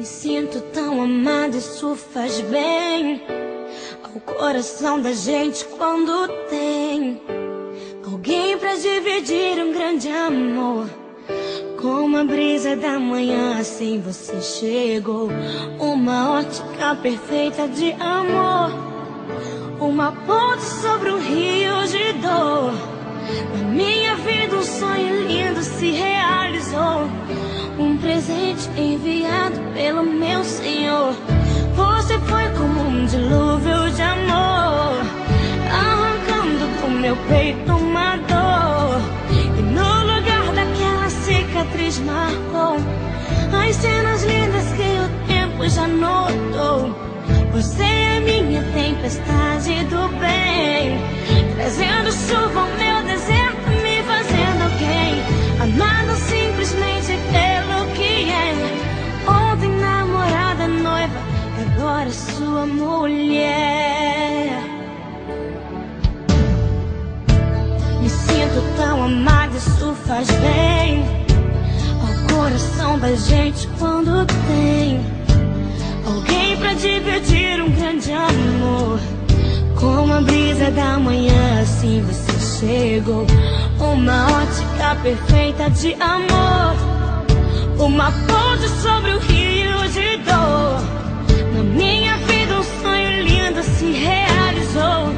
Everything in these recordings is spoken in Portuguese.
Me sinto tão amada, isso faz bem ao coração da gente quando tem alguém pra dividir um grande amor. Como a brisa da manhã, assim você chegou. Uma ótica perfeita de amor, uma ponte sobre um rio de dor. Na minha vida um sonho lindo se realizou, um presente enviado pelo meu Senhor. Você foi como um dilúvio de amor, arrancando do meu peito uma dor. E no lugar daquela cicatriz marcou as cenas lindas que o tempo já notou. Você é minha tempestade do bem, trazendo chuva ao meu deserto, me fazendo alguém, amado simplesmente pelo que é. Ontem namorada, noiva, agora sua mulher. Me sinto tão amada, isso faz bem ao coração da gente quando tem alguém pra dividir um grande amor. Como a brisa da manhã, assim você chegou. Uma ótica perfeita de amor, uma ponte sobre o rio de dor. Na minha vida um sonho lindo se realizou,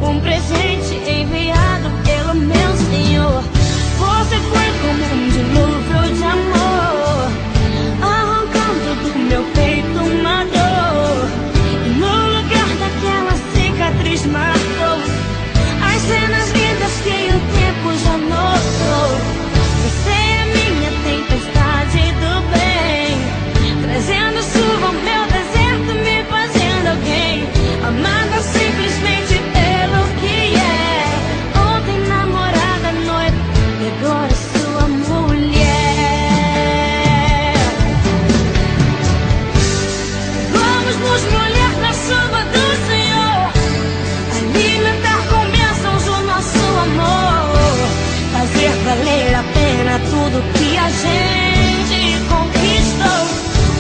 um presente enviado pelo meu Senhor. Você foi como um dilúvio de amor, arrancando do meu peito uma dor. E no lugar daquela cicatriz marcou as cenas lindas que o tempo já notou. Você é minha tempestade do bem, trazendo chuva ao meu deserto, me fazendo alguém, amada simplesmente pelo que é. Ontem namorada, noiva, e agora sua mulher. Vamos nos molhar na chuva do Senhor, alimentar com bênçãos o nosso amor, fazer valer a pena tudo que a gente conquistou.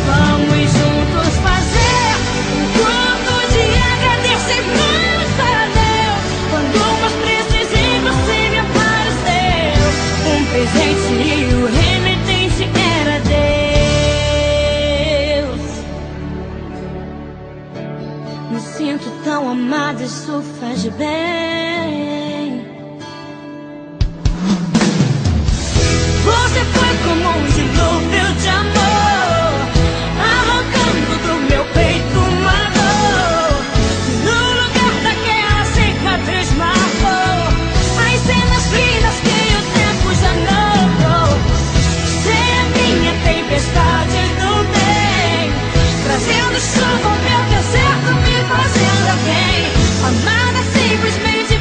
Vamos juntos fazer um culto de agradecimento para Deus. Quando mais precisei, você me apareceu, um presente e o remetente era Deus. Me sinto tão amada, isso faz bem. Você foi como um dilúvio de amor, arrancando do meu peito uma dor. No lugar daquela cicatriz marcou as cenas lindas que o tempo já notou. Você é minha tempestade do bem, trazendo chuva ao meu deserto, me fazendo alguém, amada simplesmente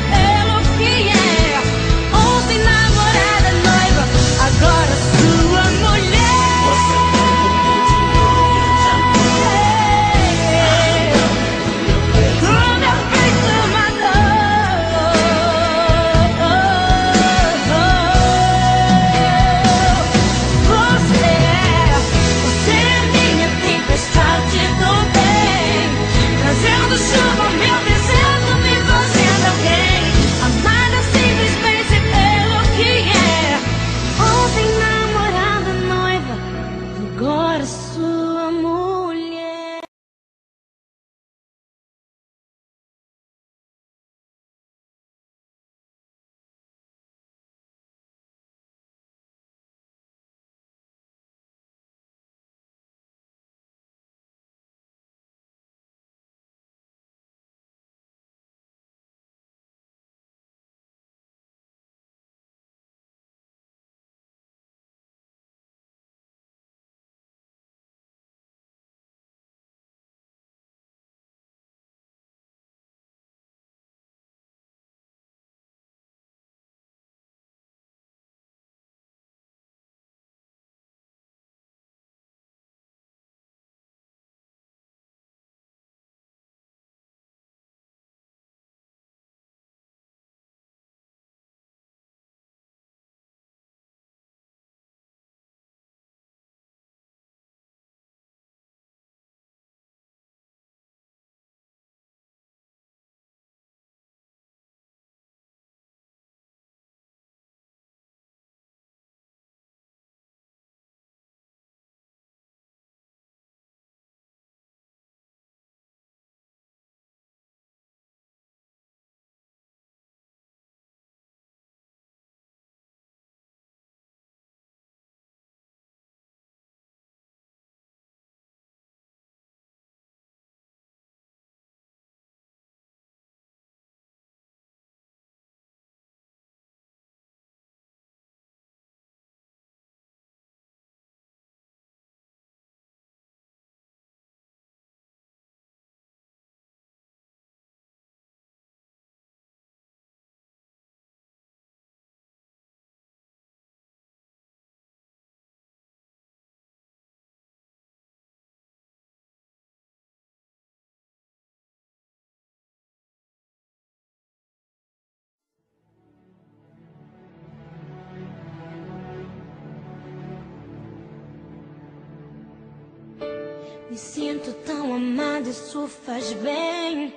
Me sinto tão amada, isso faz bem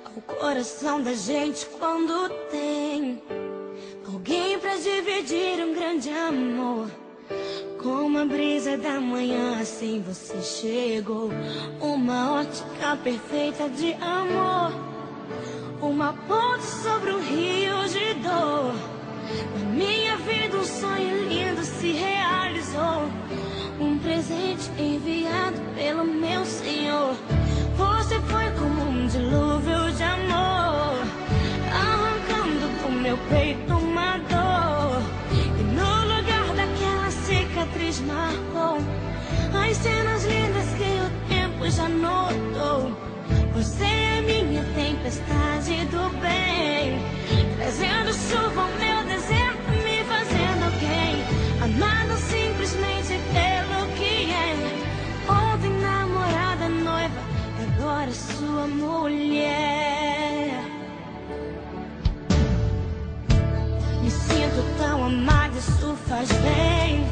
ao coração da gente quando tem alguém pra dividir um grande amor. Como a brisa da manhã, assim você chegou. Uma ótica perfeita de amor, uma ponte sobre um rio de dor. Na minha vida um sonho lindo se realizou, um presente enviado pelo meu Senhor. Você foi como um dilúvio de amor, arrancando do meu peito uma dor. E no lugar daquela cicatriz marcou as cenas lindas que o tempo já notou. Você é minha tempestade do bem, trazendo chuva ao meu deserto, me fazendo alguém, amado simplesmente pelo que é. Ontem namorada, noiva, agora sua mulher. Me sinto tão amada, isso faz bem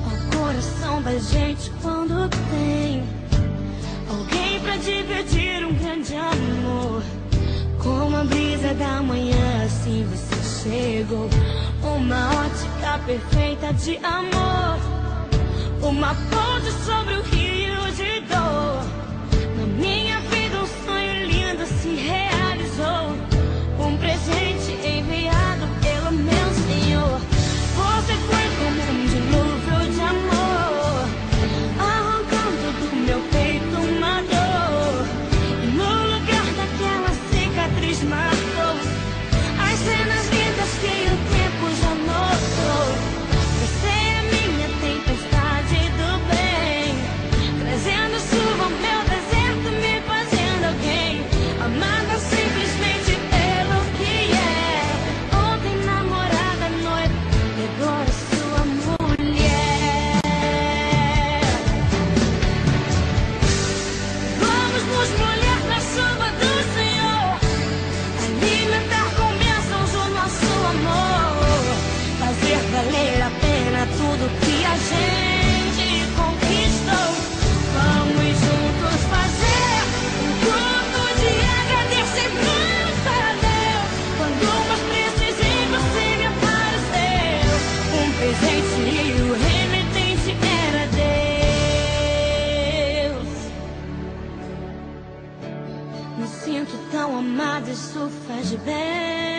ao coração da gente quando tem alguém pra dividir um grande amor. Como a brisa da manhã, assim você chegou. Uma ótica perfeita de amor, uma ponte sobre o rio de dor. Na minha vida um sonho lindo se realizou, um presente enviado pelo meu Senhor. Você foi como um dilúvio de amor, arrancando do meu peito uma dor. E no lugar daquela cicatriz marcou as cenas lindas que o tempo já notou. Você é minha tempestade do bem, trazendo chuva ao meu deserto, me fazendo alguém, amada simplesmente pelo que é. Ontem namorada, noiva, e agora sua mulher. Vamos nos molhar na chuva do Senhor, alimentar com bênçãos o nosso amor, fazer valer a pena tudo que a gente conquistou. Vamos juntos fazer um culto de agradecimento a Deus. Quando mais precisei, você me apareceu, um presente e o remetente era Deus. Me sinto tão amada, isso faz bem